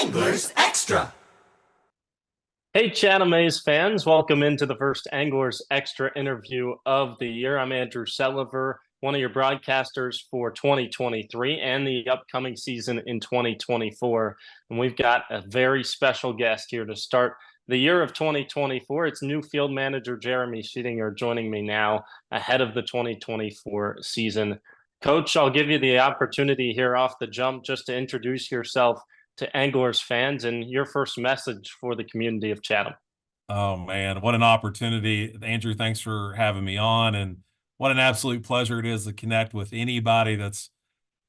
Anglers Extra. Hey, Chatham A's fans, welcome into the first Anglers Extra interview of the year. I'm Andrew Selover, one of your broadcasters for 2023 and the upcoming season in 2024. And we've got a very special guest here to start the year of 2024. It's new field manager Jeremy Sheetinger joining me now ahead of the 2024 season. Coach, I'll give you the opportunity here off the jump just to introduce yourself to Anglers fans and your first message for the community of Chatham. Oh man, what an opportunity. Andrew, thanks for having me on. And what an absolute pleasure it is to connect with anybody that's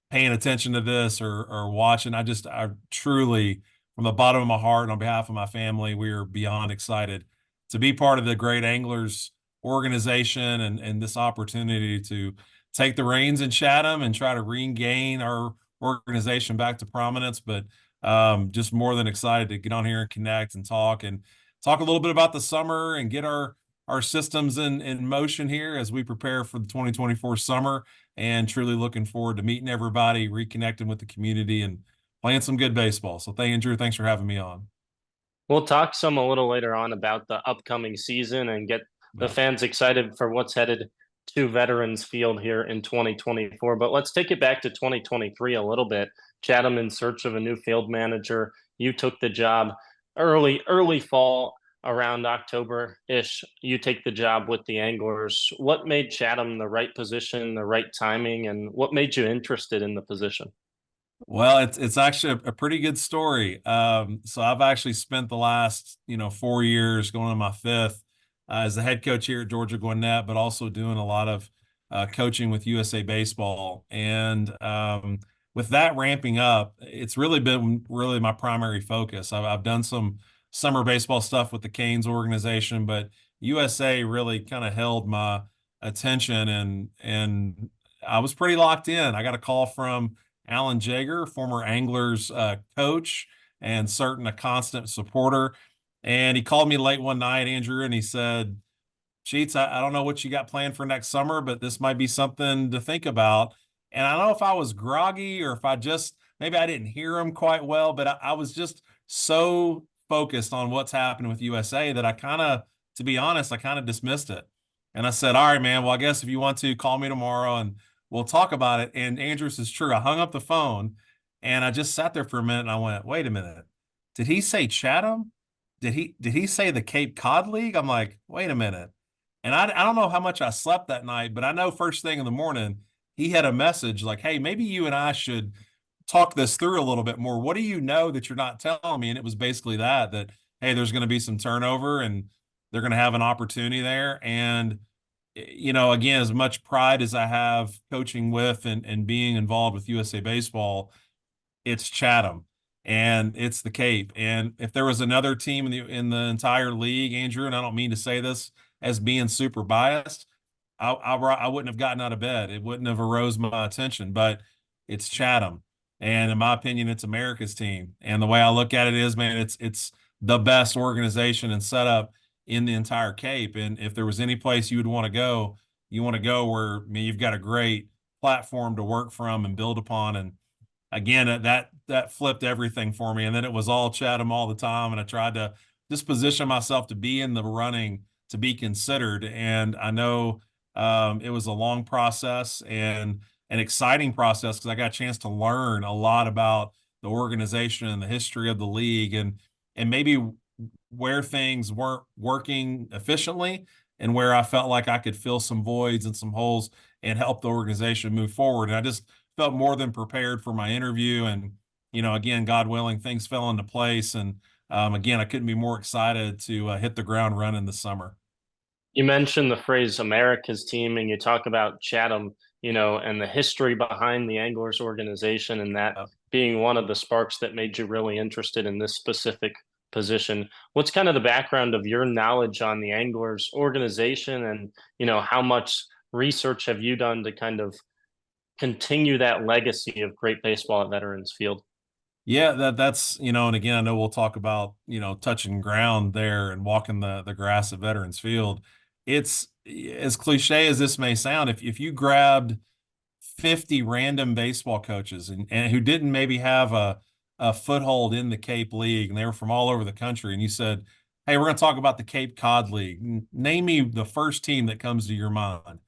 paying attention to this or watching. I truly, from the bottom of my heart and on behalf of my family, we are beyond excited to be part of the great Anglers organization and this opportunity to take the reins in Chatham and try to regain our organization back to prominence. But just more than excited to get on here and connect and talk a little bit about the summer and get our systems in motion here as we prepare for the 2024 summer, and truly looking forward to meeting everybody, reconnecting with the community, and playing some good baseball. So Andrew, thanks for having me on. We'll talk some a little later on about the upcoming season and get the fans excited for what's headed to Veterans Field here in 2024. But let's take it back to 2023 a little bit. Chatham in search of a new field manager. You took the job early fall, around October-ish. You take the job with the Anglers. What made Chatham the right position, the right timing, and what made you interested in the position? Well, it's actually a pretty good story. So I've actually spent the last 4 years, going on my fifth, as the head coach here at Georgia Gwinnett, but also doing a lot of coaching with USA Baseball. And with that ramping up, it's really been my primary focus. I've done some summer baseball stuff with the Canes organization, but USA really kind of held my attention, and I was pretty locked in. I got a call from Alan Jaeger, former Anglers coach and a constant supporter. And he called me late one night, Andrew, and he said, Sheets, I don't know what you got planned for next summer, but this might be something to think about. And I don't know if I was groggy or if maybe I didn't hear him quite well, but I was just so focused on what's happening with USA that to be honest, I kind of dismissed it. And I said, all right, man, well, I guess if you want to, call me tomorrow and we'll talk about it. And Andrew, this is true. I hung up the phone and I just sat there for a minute and I went, wait a minute. Did he say Chatham? Did he say the Cape Cod League? I'm like, wait a minute. And I don't know how much I slept that night, but I know first thing in the morning, he had a message like, hey, maybe you and I should talk this through a little bit more. What do you know that you're not telling me? And it was basically that, hey, there's going to be some turnover and they're going to have an opportunity there. And, again, as much pride as I have coaching with and being involved with USA Baseball, it's Chatham and it's the Cape. And if there was another team in the entire league, Andrew, and I don't mean to say this as being super biased, I wouldn't have gotten out of bed. It wouldn't have arose my attention, but it's Chatham. And in my opinion, it's America's team. And the way I look at it is, man, it's the best organization and setup in the entire Cape. And if there was any place you would want to go, you want to go where you've got a great platform to work from and build upon. And again, that flipped everything for me. And then it was all Chatham all the time. And I tried to just position myself to be in the running, to be considered. And I know it was a long process and an exciting process because I got a chance to learn a lot about the organization and the history of the league and maybe where things weren't working efficiently and where I felt like I could fill some voids and some holes and help the organization move forward. And I just felt more than prepared for my interview. And, again, God willing, things fell into place. And again, I couldn't be more excited to hit the ground running this summer. You mentioned the phrase America's team, and you talk about Chatham, and the history behind the Anglers organization, and that being one of the sparks that made you really interested in this specific position. What's kind of the background of your knowledge on the Anglers organization, and how much research have you done to kind of continue that legacy of great baseball at Veterans Field? Yeah, that's, and again, I know we'll talk about, touching ground there and walking the grass at Veterans Field. It's as cliche as this may sound, if you grabbed 50 random baseball coaches and who didn't maybe have a foothold in the Cape League, and they were from all over the country, and you said, "Hey, we're going to talk about the Cape Cod League. Name me the first team that comes to your mind."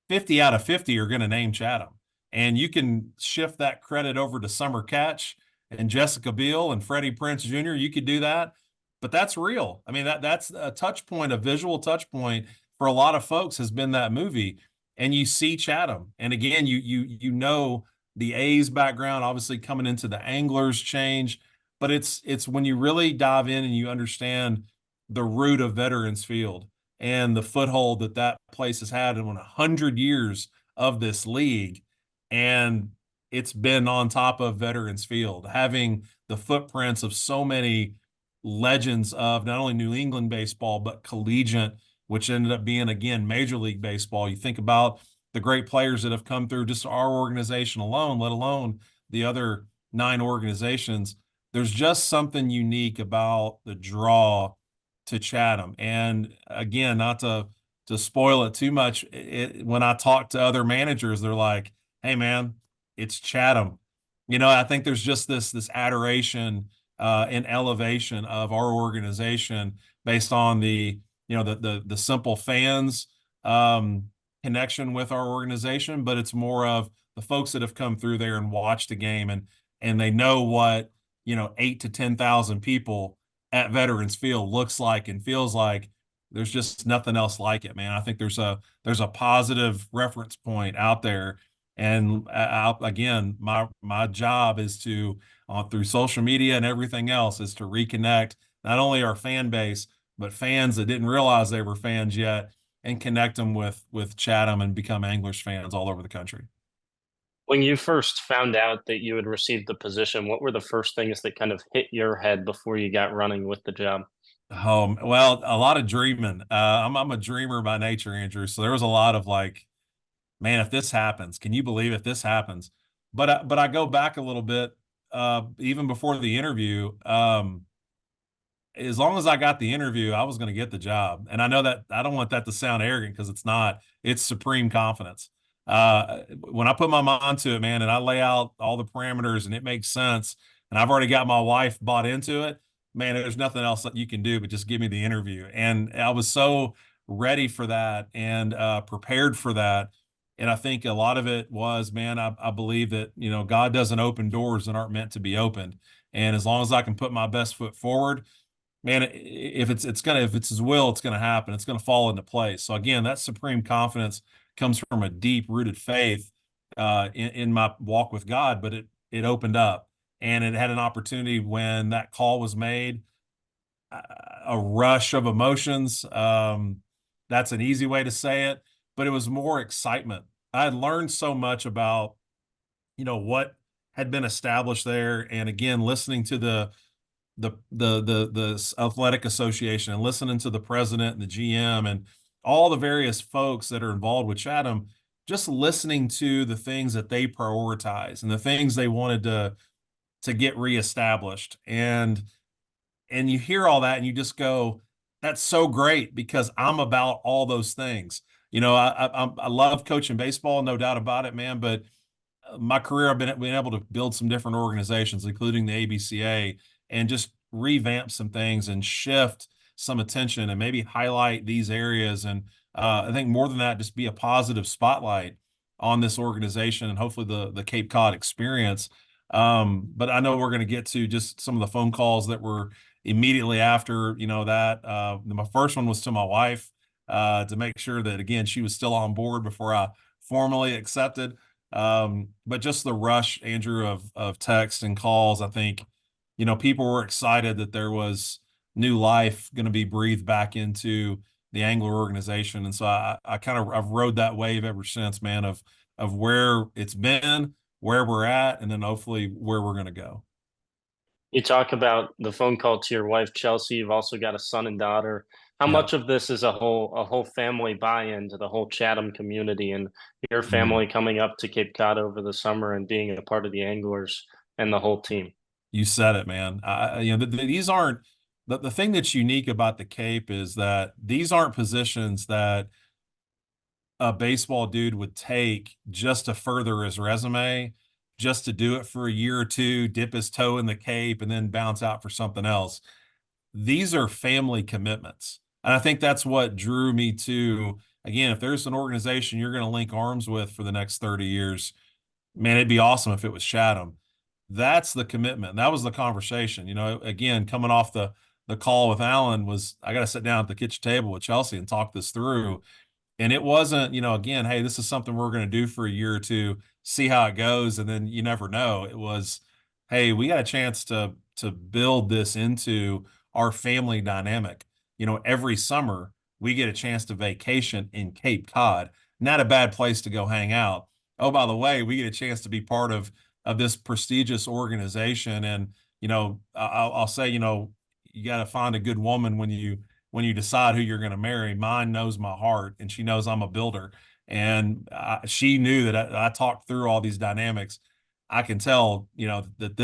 50 out of 50 are going to name Chatham. And you can shift that credit over to Summer Catch and Jessica Biel and Freddie Prince Jr. You could do that, but that's real. I mean, that's a touch point, a visual touch point for a lot of folks has been that movie. And you see Chatham. And again, you know the A's background, obviously coming into the Anglers change, but it's when you really dive in and you understand the root of Veterans Field and the foothold that that place has had in 100 years of this league. And it's been on top of Veterans Field, having the footprints of so many legends of not only New England baseball, but collegiate, which ended up being, again, Major League Baseball. You think about the great players that have come through just our organization alone, let alone the other 9 organizations. There's just something unique about the draw to Chatham. And again, not to spoil it too much, when I talk to other managers, they're like, "Hey, man, it's Chatham." I think there's just this adoration and elevation of our organization based on the simple fans connection with our organization, but it's more of the folks that have come through there and watched the game and they know what 8 to 10,000 people at Veterans Field looks like and feels like. There's just nothing else like it, man. I think there's a positive reference point out there, and again, my job is to through social media and everything else is to reconnect not only our fan base but fans that didn't realize they were fans yet, and connect them with Chatham and become English fans all over the country. When you first found out that you had received the position, what were the first things that kind of hit your head before you got running with the job? Well, a lot of dreaming. I'm a dreamer by nature, Andrew. So there was a lot of like, man, if this happens, can you believe if this happens? But I go back a little bit, even before the interview. As long as I got the interview, I was going to get the job. And I know that I don't want that to sound arrogant because it's not. It's supreme confidence. When I put my mind to it, man, and I lay out all the parameters and it makes sense, and I've already got my wife bought into it, man, there's nothing else that you can do but just give me the interview. And I was so ready for that and prepared for that. And I think a lot of it was, man, I believe that, God doesn't open doors that aren't meant to be opened. And as long as I can put my best foot forward, man, if if it's his will, it's gonna happen. It's gonna fall into place. So again, that supreme confidence comes from a deep rooted faith in my walk with God, but it opened up and it had an opportunity when that call was made, a rush of emotions. That's an easy way to say it, but it was more excitement. I had learned so much about, what had been established there. And again, listening to the athletic association and listening to the president and the GM and all the various folks that are involved with Chatham, just listening to the things that they prioritize and the things they wanted to get reestablished. And you hear all that and you just go, that's so great because I'm about all those things. I love coaching baseball, no doubt about it, man, but my career, I've been able to build some different organizations, including the ABCA, and just revamp some things and shift some attention and maybe highlight these areas. And I think more than that, just be a positive spotlight on this organization and hopefully the Cape Cod experience. But I know we're going to get to just some of the phone calls that were immediately after, that. My first one was to my wife to make sure that, again, she was still on board before I formally accepted. But just the rush, Andrew, of text and calls, I think, people were excited that there was new life going to be breathed back into the Angler organization. And so I've rode that wave ever since, man, of where it's been, where we're at, and then hopefully where we're going to go. You talk about the phone call to your wife, Chelsea. You've also got a son and daughter. How Yeah. much of this is a whole family buy-in to the whole Chatham community and your Mm. family coming up to Cape Cod over the summer and being a part of the Anglers and the whole team? You said it, man. These aren't the thing that's unique about the Cape is that these aren't positions that a baseball dude would take just to further his resume. just to do it for a year or two, dip his toe in the Cape, and then bounce out for something else. These are family commitments. And I think that's what drew me to, again, if there's an organization you're going to link arms with for the next 30 years, man, it'd be awesome if it was Chatham. That's the commitment. That was the conversation. Again, coming off the call with Alan was I got to sit down at the kitchen table with Chelsea and talk this through. And it wasn't, again, hey, this is something we're going to do for a year or two, see how it goes, and then you never know. It was, hey, we got a chance to build this into our family dynamic. Every summer we get a chance to vacation in Cape Cod. Not a bad place to go hang out. Oh, by the way, we get a chance to be part of this prestigious organization. And I'll say, you got to find a good woman when you decide who you're going to marry. Mine knows my heart, and she knows I'm a builder. And she knew that I talked through all these dynamics. I can tell, that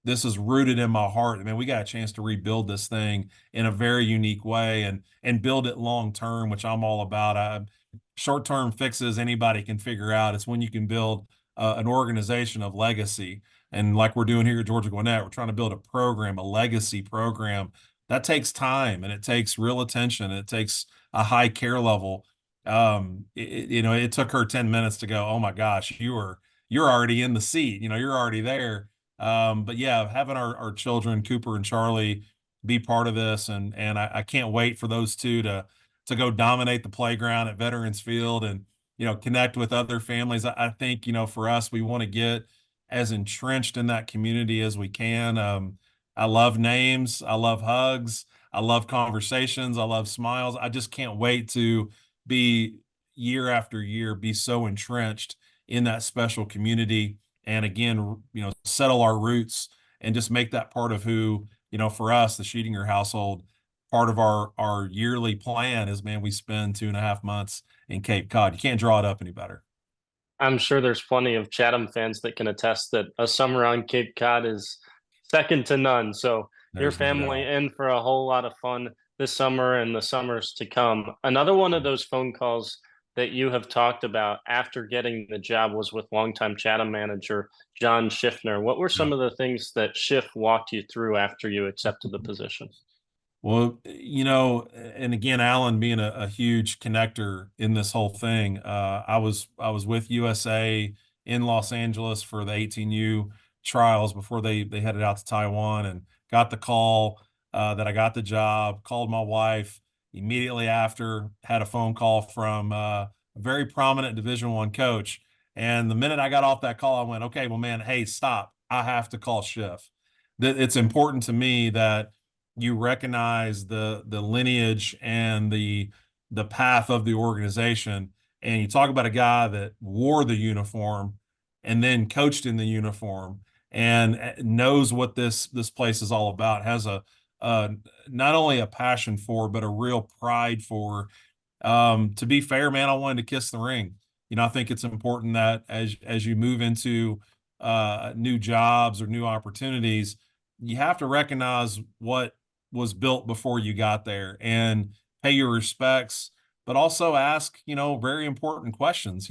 this is rooted in my heart. I mean, we got a chance to rebuild this thing in a very unique way and build it long term, which I'm all about. Short term fixes anybody can figure out. It's when you can build an organization of legacy. And like we're doing here at Georgia Gwinnett, we're trying to build a program, a legacy program that takes time and it takes real attention and it takes a high care level. It took her 10 minutes to go, oh my gosh, you're already in the seat, you're already there. But yeah, having our children, Cooper and Charlie, be part of this, and I can't wait for those two to go dominate the playground at Veterans Field and connect with other families. I think for us, we want to get as entrenched in that community as we can. I love names. I love hugs. I love conversations. I love smiles. I just can't wait to be year after year, be so entrenched in that special community. And again, settle our roots and just make that part of who, for us, the Sheetinger household, part of our yearly plan is, man, we spend 2.5 months in Cape Cod. You can't draw it up any better. I'm sure there's plenty of Chatham fans that can attest that a summer on Cape Cod is second to none. So your There's no family doubt. in for a whole lot of fun this summer and the summers to come. Another one of those phone calls that you have talked about after getting the job was with longtime Chatham manager John Schiffner. What were Yeah. some of the things that Schiff walked you through after you accepted the position? Well, and again, Alan being a huge connector in this whole thing. I was with USA in Los Angeles for the 18U trials before they headed out to Taiwan, and got the call that I got the job. Called my wife immediately after. Had a phone call from a very prominent Division I coach, and the minute I got off that call, I went, "Okay, well, man, hey, stop! I have to call Schiff. It's important to me that." You recognize the lineage and the path of the organization, and you talk about a guy that wore the uniform and then coached in the uniform and knows what this place is all about, has a not only a passion for but a real pride for. To be fair, man, I wanted to kiss the ring. I think it's important that as you move into new jobs or new opportunities, you have to recognize what was built before you got there and pay your respects, but also ask, very important questions.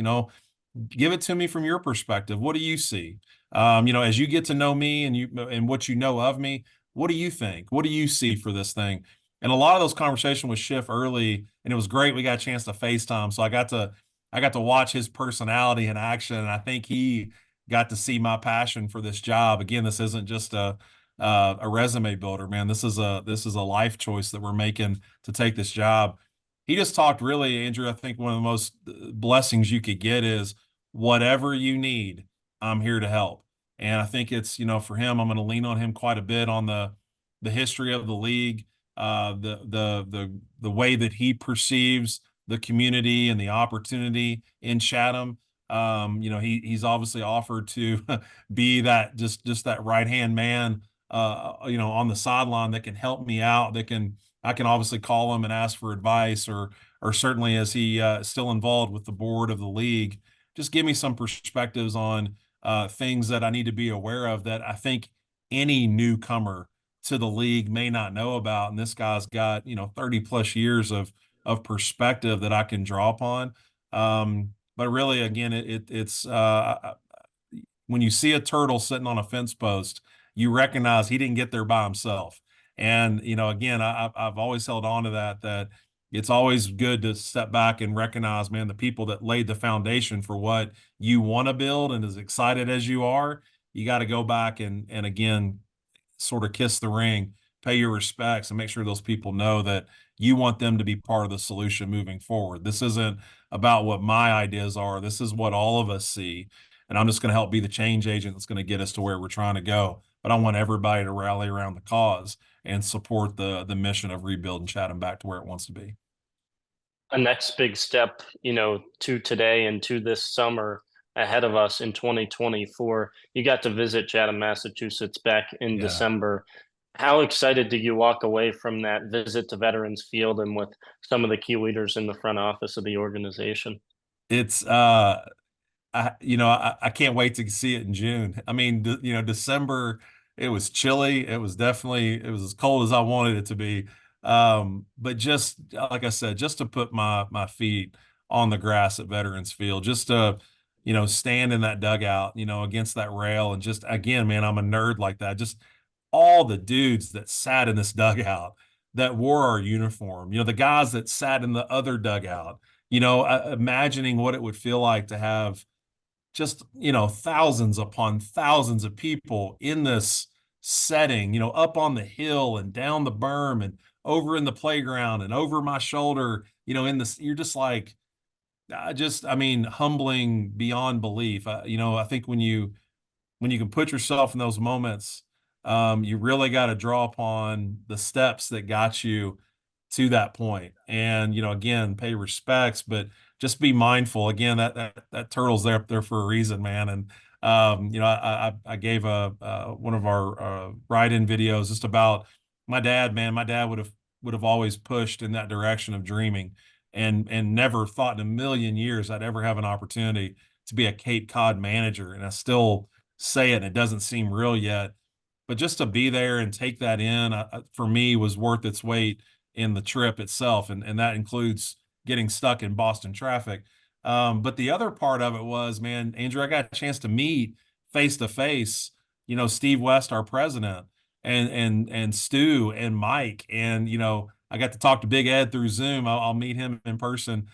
Give it to me from your perspective. What do you see? As you get to know me and what you know of me, what do you think? What do you see for this thing? And a lot of those conversations with Schiff early, and it was great. We got a chance to FaceTime, so I got to watch his personality in action, and I think he got to see my passion for this job. Again, this isn't just a resume builder, man. This is a life choice that we're making to take this job. He just talked really, Andrew. I think one of the most blessings you could get is whatever you need, I'm here to help. And I think it's, for him, I'm going to lean on him quite a bit on the history of the league, the way that he perceives the community and the opportunity in Chatham. He's obviously offered to be that just that right hand man, on the sideline that can help me out. I can obviously call him and ask for advice, or certainly as he still involved with the board of the league, just give me some perspectives on things that I need to be aware of that I think any newcomer to the league may not know about. And this guy's got 30 plus years of perspective that I can draw upon. But really, again, it's when you see a turtle sitting on a fence post, you recognize he didn't get there by himself. And, again, I've always held on to that it's always good to step back and recognize, man, the people that laid the foundation for what you want to build, and as excited as you are, you got to go back and again, sort of kiss the ring, pay your respects, and make sure those people know that you want them to be part of the solution moving forward. This isn't about what my ideas are. This is what all of us see. And I'm just going to help be the change agent that's going to get us to where we're trying to go. But I want everybody to rally around the cause and support the mission of rebuilding Chatham back to where it wants to be. A next big step, to today and to this summer ahead of us in 2024. You got to visit Chatham, Massachusetts back in Yeah. December. How excited did you walk away from that visit to Veterans Field and with some of the key leaders in the front office of the organization? It's I can't wait to see it in June. I mean, December, it was chilly. It was as cold as I wanted it to be. But just like I said, just to put my feet on the grass at Veterans Field, just to, stand in that dugout, against that rail, and just again, man, I'm a nerd like that. Just all the dudes that sat in this dugout that wore our uniform, the guys that sat in the other dugout, imagining what it would feel like to have just thousands upon thousands of people in this setting, up on the hill and down the berm and over in the playground and over my shoulder, in this, you're just like, I mean, humbling beyond belief. I think when you can put yourself in those moments, you really got to draw upon the steps that got you to that point. And, again, pay respects, but just be mindful. Again, that turtle's there up there for a reason, man. And, I gave one of our ride-in videos just about my dad, man. My dad would have always pushed in that direction of dreaming and never thought in a million years I'd ever have an opportunity to be a Cape Cod manager. And I still say it, and it doesn't seem real yet. But just to be there and take that in, for me, was worth its weight in the trip itself, and that includes getting stuck in Boston traffic. But the other part of it was, man, Andrew, I got a chance to meet face to face, Steve West, our president, and Stu and Mike, and I got to talk to Big Ed through Zoom. I'll meet him in person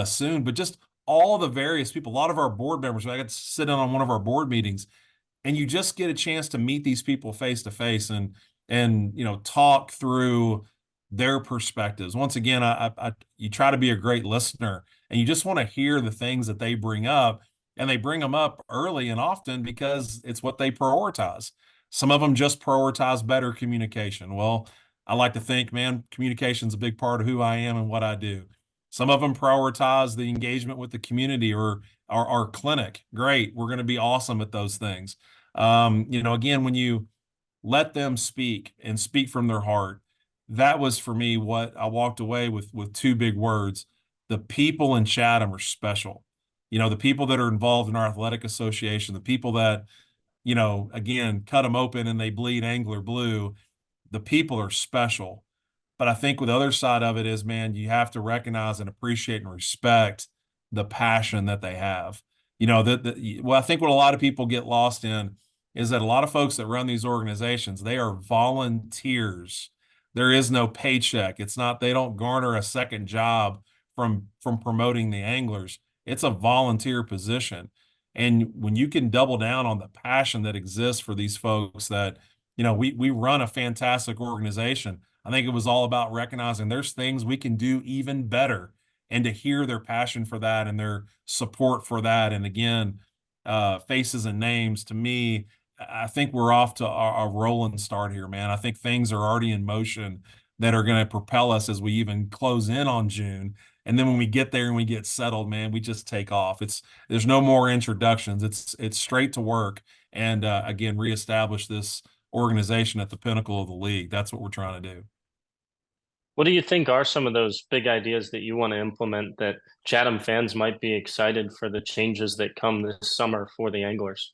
soon. But just all the various people, a lot of our board members. I got to sit in on one of our board meetings, and you just get a chance to meet these people face to face and talk through their perspectives. Once again, you try to be a great listener, and you just want to hear the things that they bring up, and they bring them up early and often because it's what they prioritize. Some of them just prioritize better communication. Well, I like to think, man, communication is a big part of who I am and what I do. Some of them prioritize the engagement with the community or our clinic. Great, we're going to be awesome at those things. Again, when you let them speak and speak from their heart, that was for me what I walked away with two big words. The people in Chatham are special. The people that are involved in our athletic association, the people that, again, cut them open and they bleed angler blue, the people are special. But I think with the other side of it is, man, you have to recognize and appreciate and respect the passion that they have. Well, I think what a lot of people get lost in is that a lot of folks that run these organizations, they are volunteers. There is no paycheck. It's not, they don't garner a second job from promoting the anglers. It's a volunteer position. And when you can double down on the passion that exists for these folks that, we run a fantastic organization. I think it was all about recognizing there's things we can do even better, and to hear their passion for that and their support for that. And again, faces and names, to me, I think we're off to a rolling start here, man. I think things are already in motion that are going to propel us as we even close in on June. And then when we get there and we get settled, man, we just take off. There's no more introductions. It's straight to work. And again, reestablish this organization at the pinnacle of the league. That's what we're trying to do. What do you think are some of those big ideas that you want to implement that Chatham fans might be excited for the changes that come this summer for the anglers?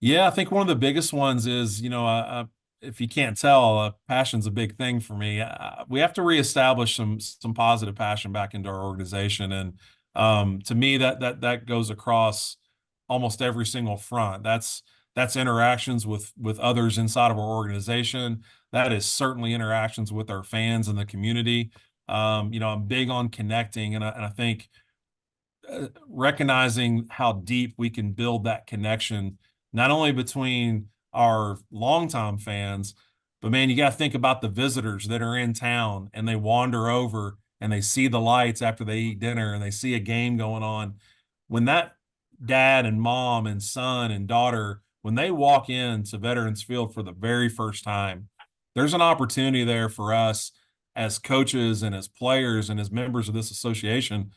Yeah, I think one of the biggest ones is, if you can't tell, passion's a big thing for me. We have to reestablish some positive passion back into our organization, and to me, that goes across almost every single front. That's interactions with others inside of our organization. That is certainly interactions with our fans and the community. I'm big on connecting, and I think recognizing how deep we can build that connection, not only between our longtime fans, but man, you got to think about the visitors that are in town and they wander over and they see the lights after they eat dinner and they see a game going on. When that dad and mom and son and daughter, when they walk into Veterans Field for the very first time, there's an opportunity there for us as coaches and as players and as members of this association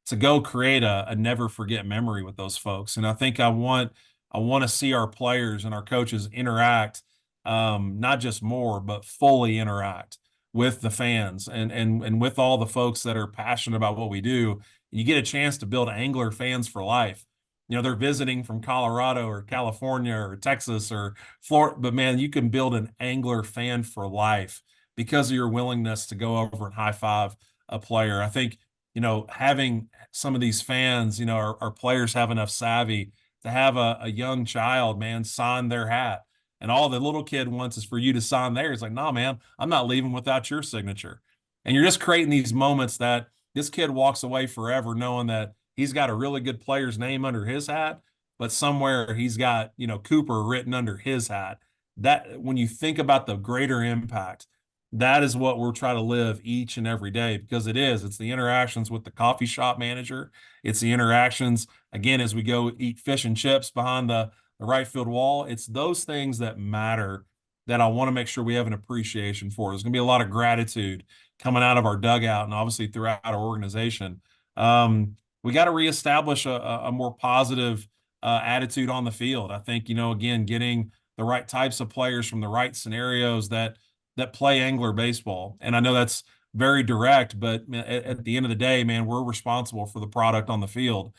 to go create a never forget memory with those folks. And I think I want to see our players and our coaches interact, not just more, but fully interact with the fans and with all the folks that are passionate about what we do. You get a chance to build angler fans for life. They're visiting from Colorado or California or Texas or Florida, but man, you can build an angler fan for life because of your willingness to go over and high five a player. I think having some of these fans, our players have enough savvy to have a young child, man, sign their hat. And all the little kid wants is for you to sign theirs. Like, no, man, I'm not leaving without your signature. And you're just creating these moments that this kid walks away forever knowing that he's got a really good player's name under his hat, but somewhere he's got, Cooper written under his hat. That when you think about the greater impact, that is what we're trying to live each and every day because it's the interactions with the coffee shop manager. It's the interactions, again, as we go eat fish and chips behind the right field wall. It's those things that matter that I want to make sure we have an appreciation for. There's going to be a lot of gratitude coming out of our dugout and obviously throughout our organization. We got to reestablish a more positive attitude on the field. I think, again, getting the right types of players from the right scenarios that play angler baseball. And I know that's very direct, but at the end of the day, man, we're responsible for the product on the field.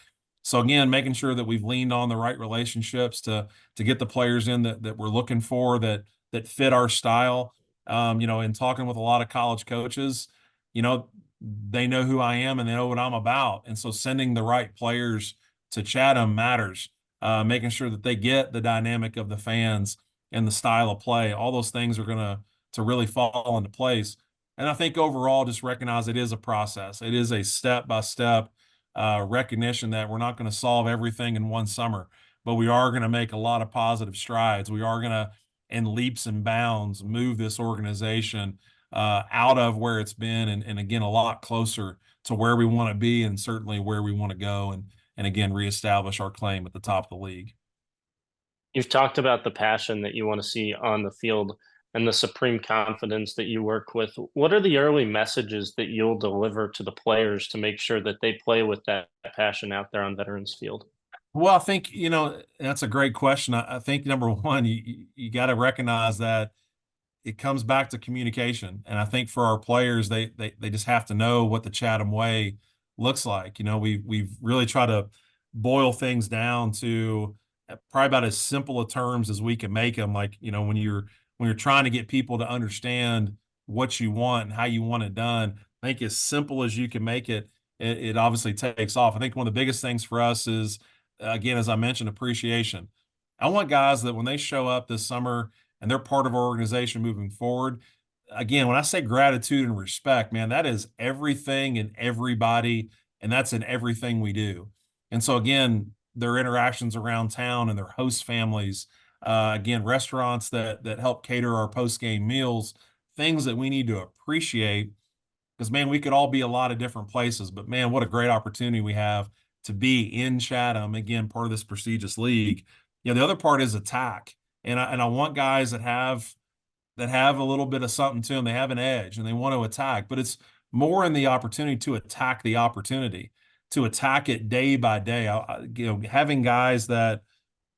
So again, making sure that we've leaned on the right relationships to get the players in that we're looking for that fit our style. In talking with a lot of college coaches, they know who I am and they know what I'm about. And so sending the right players to Chatham matters. Making sure that they get the dynamic of the fans and the style of play. All those things are going to really fall into place. And I think overall, just recognize it is a process. It is a step-by-step recognition that we're not going to solve everything in one summer, but we are going to make a lot of positive strides. We are going to, in leaps and bounds, move this organization out of where it's been and again, a lot closer to where we want to be and certainly where we want to go and again, reestablish our claim at the top of the league. You've talked about the passion that you want to see on the field and the supreme confidence that you work with. What are the early messages that you'll deliver to the players to make sure that they play with that passion out there on Veterans Field? Well, I think, that's a great question. I think number one, you got to recognize that it comes back to communication. And I think for our players, they just have to know what the Chatham way looks like. We've really tried to boil things down to probably about as simple a terms as we can make them. Like, when you're trying to get people to understand what you want and how you want it done, I think as simple as you can make it, it obviously takes off. I think one of the biggest things for us is, again, as I mentioned, appreciation. I want guys that when they show up this summer and they're part of our organization moving forward, again, when I say gratitude and respect, man, that is everything and everybody, and that's in everything we do. And so, again, their interactions around town and their host families, again, restaurants that help cater our post-game meals, things that we need to appreciate because, man, we could all be a lot of different places, but man, what a great opportunity we have to be in Chatham, again, part of this prestigious league. The other part is attack. And I want guys that have a little bit of something to them. They have an edge and they want to attack, but it's more in the opportunity to attack the opportunity, to attack it day by day. Having guys that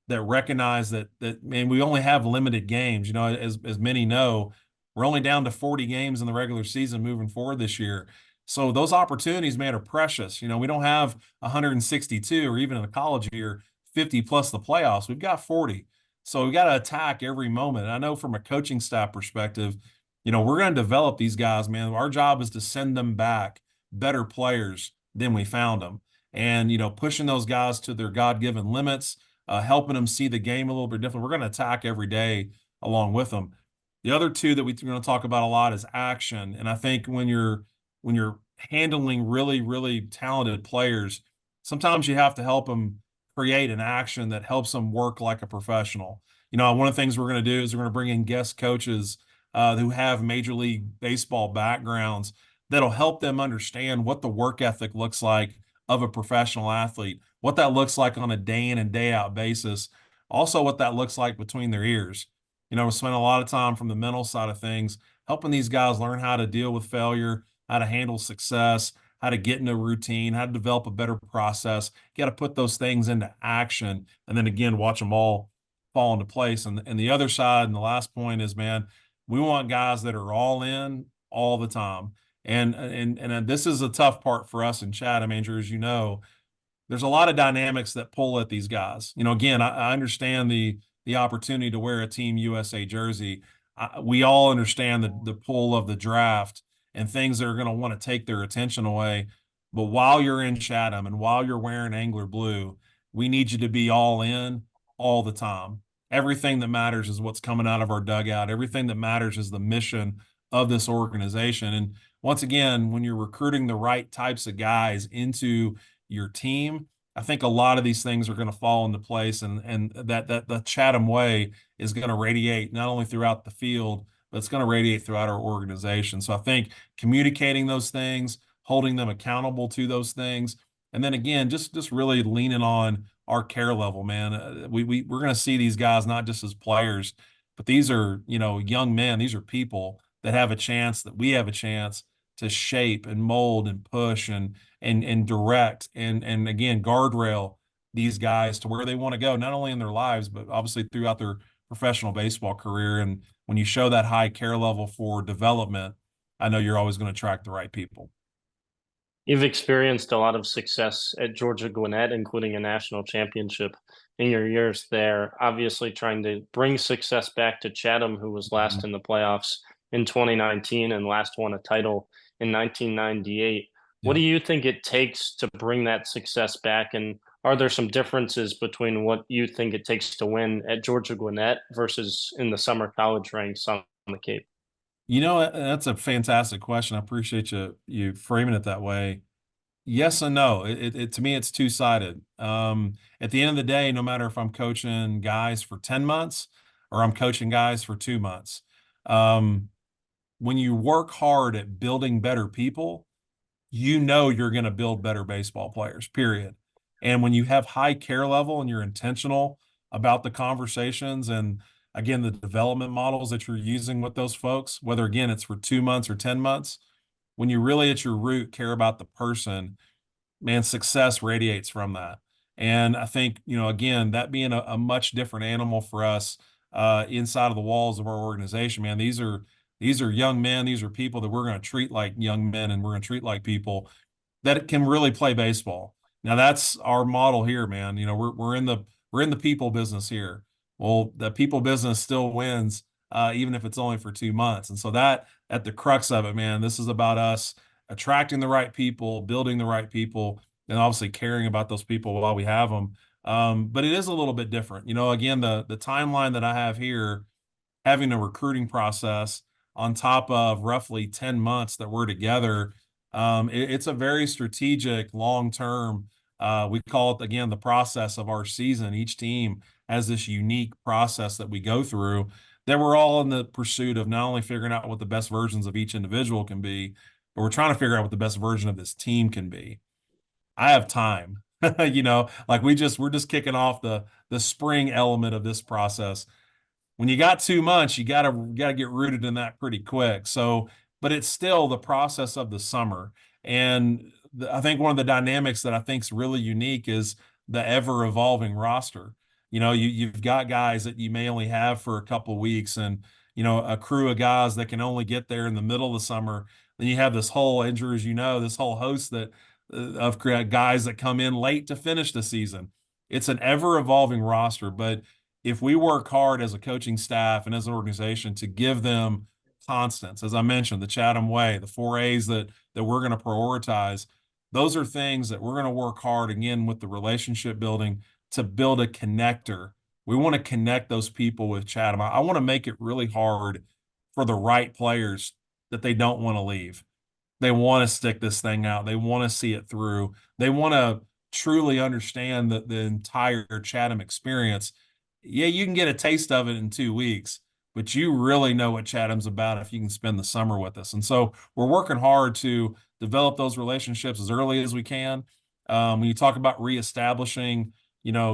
recognize that man, we only have limited games. As many know, we're only down to 40 games in the regular season moving forward this year. So those opportunities, man, are precious. We don't have 162 or even in a college year, 50 plus the playoffs. We've got 40. So we got to attack every moment. And I know from a coaching staff perspective, we're going to develop these guys, man. Our job is to send them back better players than we found them. and, pushing those guys to their God-given limits, helping them see the game a little bit different. We're going to attack every day along with them. The other two that we're going to talk about a lot is action. And I think when you're handling really, really talented players, sometimes you have to help them create an action that helps them work like a professional. One of the things we're going to do is we're going to bring in guest coaches who have Major League Baseball backgrounds that'll help them understand what the work ethic looks like of a professional athlete, what that looks like on a day in and day out basis, also what that looks like between their ears. We spend a lot of time from the mental side of things helping these guys learn how to deal with failure, how to handle success, how to get into a routine, how to develop a better process. You got to put those things into action, and then again, watch them all fall into place. And the other side, and the last point is, man, we want guys that are all in all the time. And this is a tough part for us in Chatham, Andrew, as you know. There's a lot of dynamics that pull at these guys. Again, I understand the opportunity to wear a Team USA jersey. We all understand the pull of the draft and things that are going to want to take their attention away. But while you're in Chatham and while you're wearing Angler blue, we need you to be all in all the time. Everything that matters is what's coming out of our dugout. Everything that matters is the mission of this organization. And once again, when you're recruiting the right types of guys into your team, I think a lot of these things are going to fall into place, and that the Chatham way is going to radiate not only throughout the field, but it's going to radiate throughout our organization. So I think communicating those things, holding them accountable to those things, and then again, just really leaning on our care level, man. We're going to see these guys not just as players, but these are young men. These are people that have a chance, that we have a chance to shape and mold and push and direct and again guardrail these guys to where they want to go, not only in their lives but obviously throughout their professional baseball career. And when you show that high care level for development, I know you're always going to attract the right people. You've experienced a lot of success at Georgia Gwinnett, including a national championship in your years there. Obviously, trying to bring success back to Chatham, who was last Mhm. in the playoffs in 2019 and last won a title in 1998. What Yeah. do you think it takes to bring that success back? And are there some differences between what you think it takes to win at Georgia Gwinnett versus in the summer college ranks on the Cape? That's a fantastic question. I appreciate you framing it that way. Yes and no. To me, it's two-sided. At the end of the day, no matter if I'm coaching guys for 10 months or I'm coaching guys for 2 months, um, when you work hard at building better people, you're going to build better baseball players, period. And when you have high care level and you're intentional about the conversations and again, the development models that you're using with those folks, whether again, it's for 2 months or 10 months, when you really at your root care about the person, man, success radiates from that. And I think, again, that being a much different animal for us inside of the walls of our organization, man, these are young men. These are people that we're going to treat like young men and we're going to treat like people that can really play baseball. Now that's our model here, man. We're in the people business here. Well, the people business still wins, even if it's only for 2 months. And so that at the crux of it, man, this is about us attracting the right people, building the right people, and obviously caring about those people while we have them. But it is a little bit different. Again, the timeline that I have here, having a recruiting process on top of roughly 10 months that we're together, it's a very strategic, long term. We call it, again, the process of our season. Each team has this unique process that we go through that we're all in the pursuit of not only figuring out what the best versions of each individual can be, but we're trying to figure out what the best version of this team can be. I have time. Like we're just kicking off the spring element of this process. When you got 2 months, you gotta get rooted in that pretty quick. So, but it's still the process of the summer. And I think one of the dynamics that I think is really unique is the ever evolving roster. You've got guys that you may only have for a couple weeks, and a crew of guys that can only get there in the middle of the summer. Then you have this whole injury, as this whole host of guys that come in late to finish the season. It's an ever evolving roster, but if we work hard as a coaching staff and as an organization to give them constants, as I mentioned, the Chatham way, the 4 A's that we're going to prioritize, those are things that we're going to work hard again with the relationship building to build a connector. We want to connect those people with Chatham. I want to make it really hard for the right players that they don't want to leave. They want to stick this thing out. They want to see it through. They want to truly understand the entire Chatham experience. Yeah, you can get a taste of it in 2 weeks, but you really know what Chatham's about if you can spend the summer with us. And so we're working hard to develop those relationships as early as we can. When you talk about reestablishing,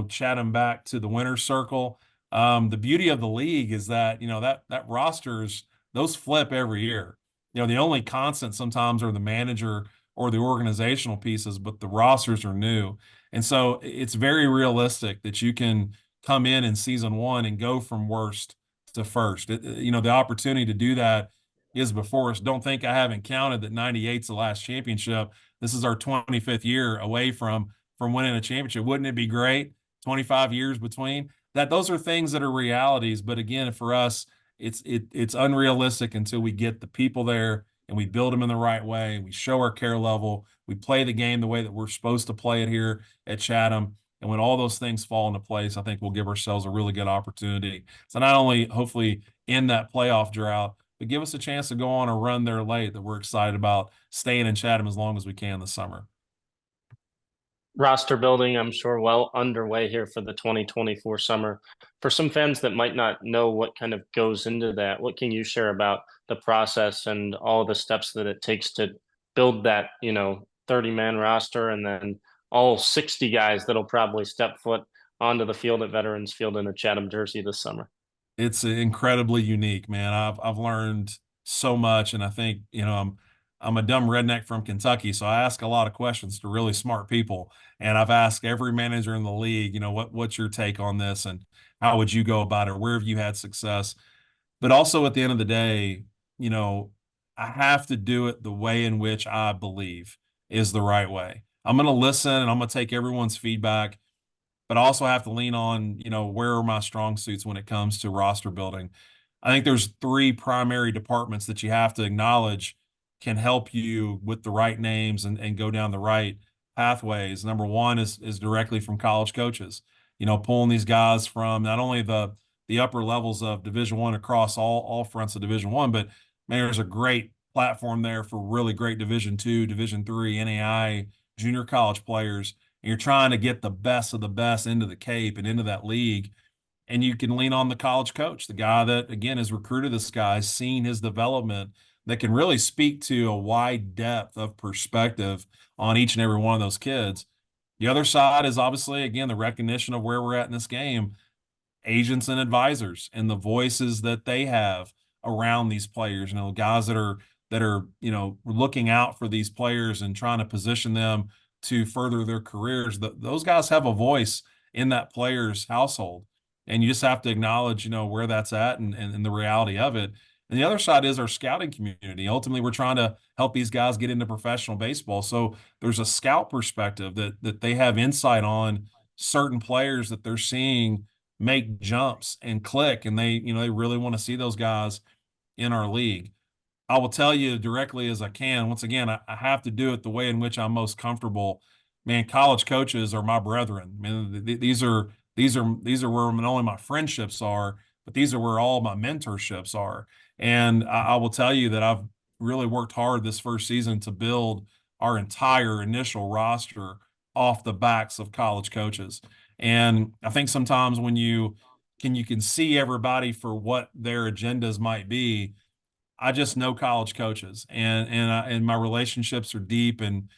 Chatham back to the winner's circle, the beauty of the league is that, that rosters, those flip every year. The only constant sometimes are the manager or the organizational pieces, but the rosters are new. And so it's very realistic that you can come in season one and go from worst to first. The opportunity to do that is before us. Don't think I haven't counted that 98's the last championship. This is our 25th year away from winning a championship. Wouldn't it be great? 25 years between that. Those are things that are realities. But again, for us, it's unrealistic until we get the people there and we build them in the right way. We show our care level. We play the game the way that we're supposed to play it here at Chatham. And when all those things fall into place, I think we'll give ourselves a really good opportunity to not only hopefully end that playoff drought, but give us a chance to go on a run there late that we're excited about staying in Chatham as long as we can this summer. Roster building, I'm sure, well underway here for the 2024 summer. For some fans that might not know what kind of goes into that, what can you share about the process and all the steps that it takes to build that, 30-man roster and then all 60 guys that'll probably step foot onto the field at Veterans Field in a Chatham jersey this summer? It's incredibly unique, man. I've learned so much, and I think I'm a dumb redneck from Kentucky, so I ask a lot of questions to really smart people. And I've asked every manager in the league, what's your take on this, and how would you go about it? Where have you had success? But also at the end of the day, you know, I have to do it the way in which I believe is the right way. I'm going to listen and I'm going to take everyone's feedback, but I also have to lean on, where are my strong suits when it comes to roster building. I think there's three primary departments that you have to acknowledge can help you with the right names and go down the right pathways. Number one is directly from college coaches, pulling these guys from not only the upper levels of Division One across all fronts of Division One, but man, there's a great platform there for really great Division Two, Division Three, NAI, junior college players. And you're trying to get the best of the best into the Cape and into that league. And you can lean on the college coach, the guy that, again, has recruited this guy, seen his development, that can really speak to a wide depth of perspective on each and every one of those kids. The other side is obviously, again, the recognition of where we're at in this game, agents and advisors and the voices that they have around these players, guys that are looking out for these players and trying to position them to further their careers. Those guys have a voice in that player's household, and you just have to acknowledge where that's at and the reality of it. And the other side is our scouting community. Ultimately, we're trying to help these guys get into professional baseball, so there's a scout perspective that they have insight on certain players that they're seeing make jumps and click, and they really want to see those guys in our league. I will tell you directly as I can. Once again, I have to do it the way in which I'm most comfortable. Man, college coaches are my brethren. I mean, these are where not only my friendships are, but these are where all my mentorships are. And I will tell you that I've really worked hard this first season to build our entire initial roster off the backs of college coaches. And I think sometimes when you can see everybody for what their agendas might be. I just know college coaches, and my relationships are deep and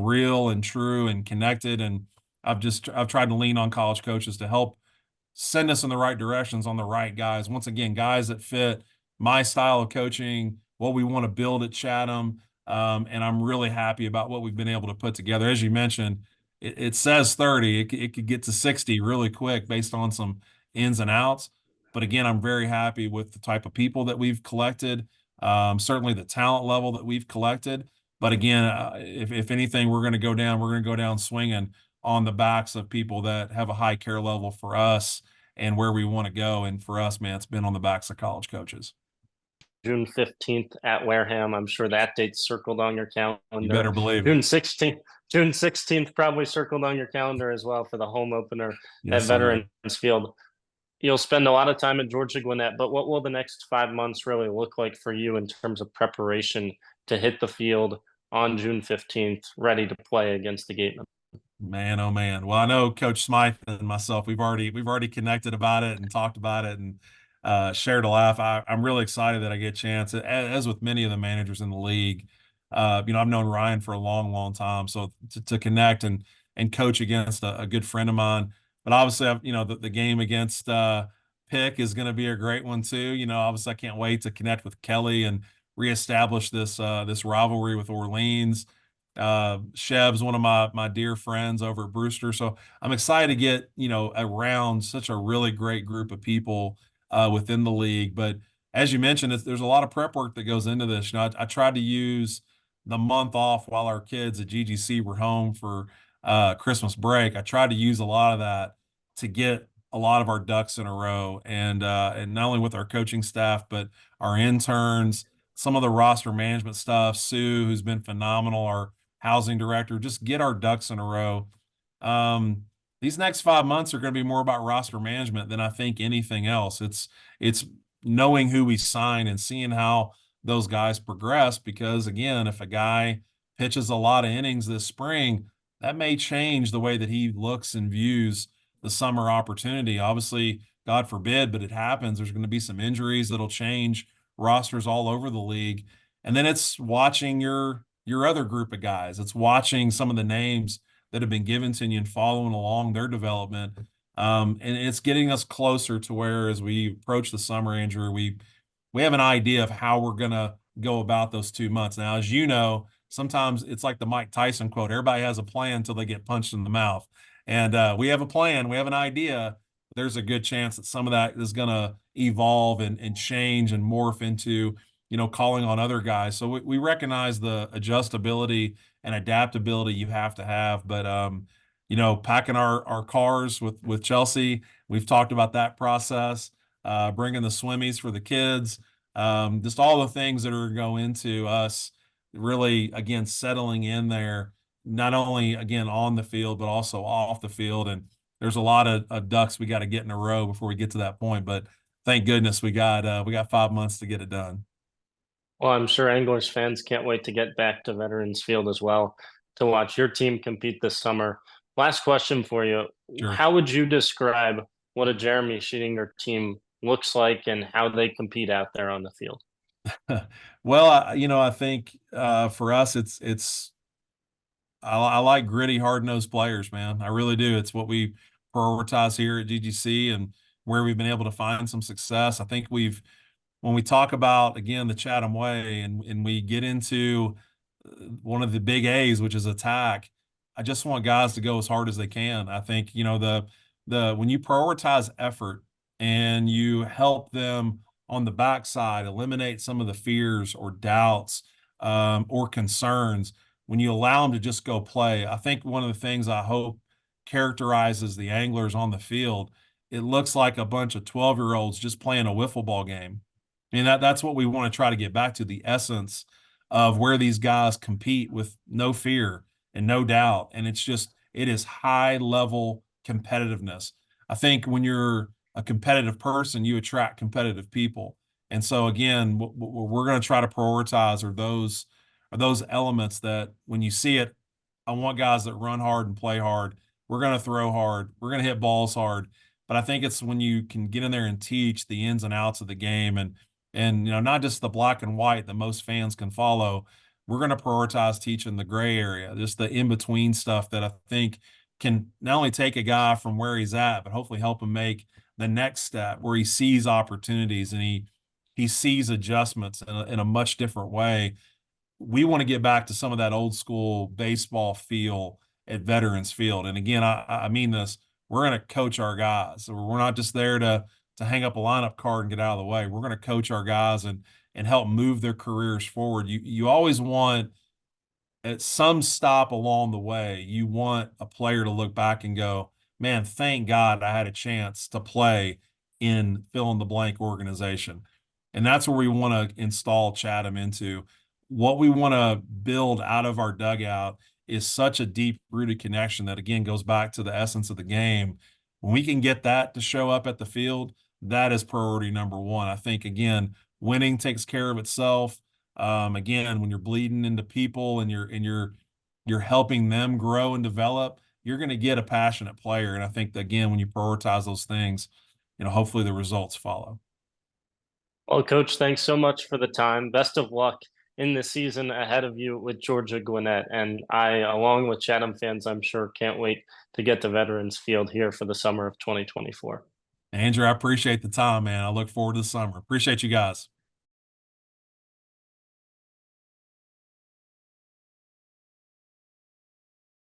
real and true and connected. And I've tried to lean on college coaches to help send us in the right directions on the right guys. Once again, guys that fit my style of coaching, what we want to build at Chatham. And I'm really happy about what we've been able to put together. As you mentioned, it says 30. It could get to 60 really quick based on some ins and outs. But again, I'm very happy with the type of people that we've collected, certainly the talent level that we've collected. But again, if anything, we're going to go down swinging on the backs of people that have a high care level for us and where we want to go. And for us, man, it's been on the backs of college coaches. June 15th at Wareham. I'm sure that date's circled on your You calendar. better believe it. June 16th, June 16th, probably circled on your calendar as well for the home opener at Yes, sir. Veterans Field. You'll spend a lot of time at Georgia Gwinnett, but what will the next 5 months really look like for you in terms of preparation to hit the field on June 15th, ready to play against the Gatemen? Man, oh man. Well, I know Coach Smythe and myself, we've already connected about it and talked about it and shared a laugh. I'm really excited that I get a chance, as with many of the managers in the league. I've known Ryan for a long, long time, so to connect and coach against a good friend of mine. But obviously, the game against Pick is going to be a great one too. Obviously, I can't wait to connect with Kelly and reestablish this rivalry with Orleans. Shev's one of my dear friends over at Brewster, so I'm excited to get around such a really great group of people within the league. But as you mentioned, there's a lot of prep work that goes into this. I tried to use the month off while our kids at GGC were home for Christmas break. I tried to use a lot of that to get a lot of our ducks in a row, and not only with our coaching staff, but our interns, some of the roster management stuff. Sue, who's been phenomenal, our housing director, just get our ducks in a row. These next 5 months are going to be more about roster management than I think anything else. It's knowing who we sign and seeing how those guys progress. Because again, if a guy pitches a lot of innings this spring, that may change the way that he looks and views the summer opportunity. Obviously, God forbid, but it happens. There's going to be some injuries that'll change rosters all over the league. And then it's watching your other group of guys. It's watching some of the names that have been given to you and following along their development. And it's getting us closer to where, as we approach the summer, Andrew, we have an idea of how we're gonna go about those 2 months. Now, as you know, sometimes it's like the Mike Tyson quote: "Everybody has a plan until they get punched in the mouth." And we have a plan, we have an idea. There's a good chance that some of that is gonna evolve and change and morph into calling on other guys. So we recognize the adjustability and adaptability you have to have. But packing our cars with Chelsea, we've talked about that process. Bringing the swimmies for the kids, just all the things that are go into us really again settling in there, not only again on the field but also off the field. And there's a lot of ducks we got to get in a row before we get to that point. But thank goodness we got 5 months to get it done. Well, I'm sure Anglers fans can't wait to get back to Veterans Field as well to watch your team compete this summer. Last question for you. Sure. How would you describe what a Jeremy Sheetinger team looks like and how they compete out there on the field? Well, I think for us, I like gritty, hard-nosed players, man. I really do. It's what we prioritize here at GGC and where we've been able to find some success. I think when we talk about again the Chatham way and we get into one of the big A's, which is attack, I just want guys to go as hard as they can. I think the when you prioritize effort and you help them on the backside eliminate some of the fears or doubts, or concerns, when you allow them to just go play. I think one of the things I hope characterizes the anglers on the field, it looks like a bunch of 12-year-olds just playing a wiffle ball game. I mean, that's what we want to try to get back to, the essence of where these guys compete with no fear and no doubt. And it is high level competitiveness. I think when you're a competitive person, you attract competitive people. And so again, what we're going to try to prioritize are those elements that when you see it, I want guys that run hard and play hard. We're going to throw hard. We're going to hit balls hard. But I think it's when you can get in there and teach the ins and outs of the game, and not just the black and white that most fans can follow. We're going to prioritize teaching the gray area, just the in between stuff that I think can not only take a guy from where he's at, but hopefully help him make the next step where he sees opportunities and he sees adjustments in a much different way. We want to get back to some of that old school baseball feel at Veterans Field. And again, I mean this, we're going to coach our guys. So we're not just there to hang up a lineup card and get out of the way. We're going to coach our guys and help move their careers forward. You always want, at some stop along the way, you want a player to look back and go, man, thank God I had a chance to play in fill in the blank organization. And that's where we want to install Chatham into. What we want to build out of our dugout is such a deep rooted connection that again goes back to the essence of the game. When we can get that to show up at the field, that is priority number one. I think again, winning takes care of itself. Again, when you're bleeding into people and you're helping them grow and develop, you're going to get a passionate player. And I think that, again, when you prioritize those things, hopefully the results follow. Well, Coach, thanks so much for the time. Best of luck in the season ahead of you with Georgia Gwinnett. And I, along with Chatham fans, I'm sure can't wait to get to Veterans Field here for the summer of 2024. Andrew, I appreciate the time, man. I look forward to the summer. Appreciate you guys.